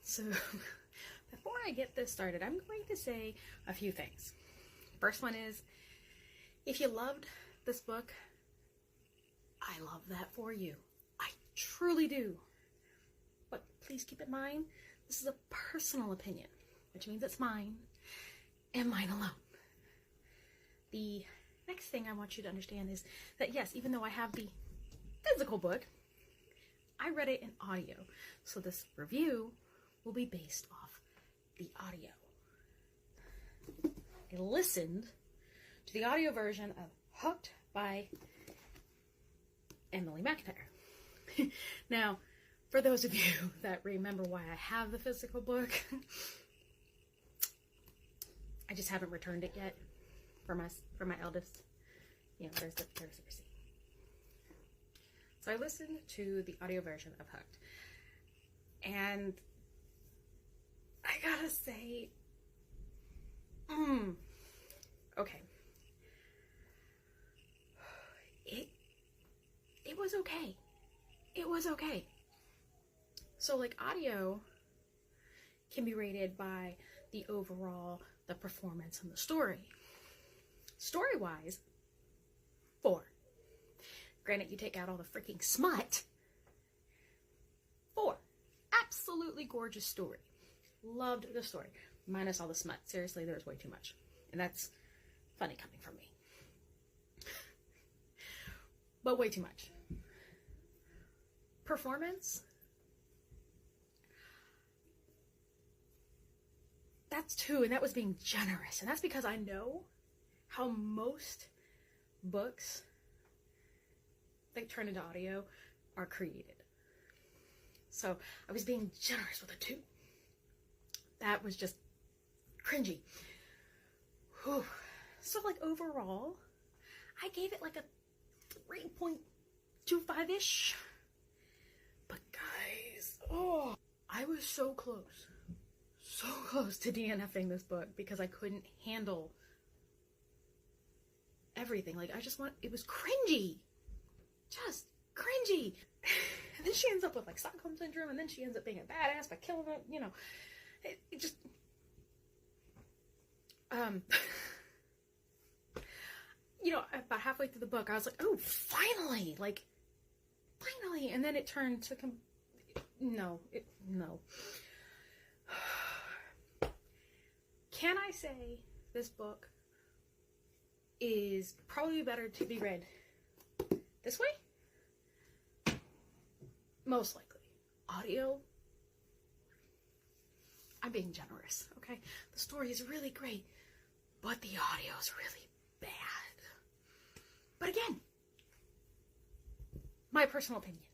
So before I get this started, I'm going to say a few things. First one is, if you loved this book, I love that for you. I truly do. But please keep in mind, this is a personal opinion, which means it's mine and mine alone. The next thing I want you to understand is that yes, even though I have the physical book, I read it in audio. So this review will be based off the audio. I listened to the audio version of Hooked by Emily McIntire. Now, for those of you that remember why I have the physical book, I just haven't returned it yet for my eldest. You know, there's the receipt. So I listened to the audio version of Hooked, and I gotta say, okay, it was okay. It was okay. So like audio can be rated by the overall, the performance, and the story. Story-wise, 4. Granted, you take out all the freaking smut. 4. Absolutely gorgeous story. Loved the story. Minus all the smut. Seriously, there's way too much. And that's funny coming from me. But way too much. Performance. That's 2, and that was being generous. And that's because I know how most books that turn into audio are created. So I was being generous with a 2. That was just cringy. Whew. So like overall, I gave it like a 3.25-ish. But guys, oh, I was so close to DNFing this book because I couldn't handle everything. Like it was cringy. Just cringy. And then she ends up with like Stockholm Syndrome, and then she ends up being a badass by killing it, you know. It just, you know, about halfway through the book, I was like, oh, finally, and then it turned to, no. Can I say this book is probably better to be read this way? Most likely. Audio? I'm being generous, okay? The story is really great, but the audio is really bad. But again, my personal opinion.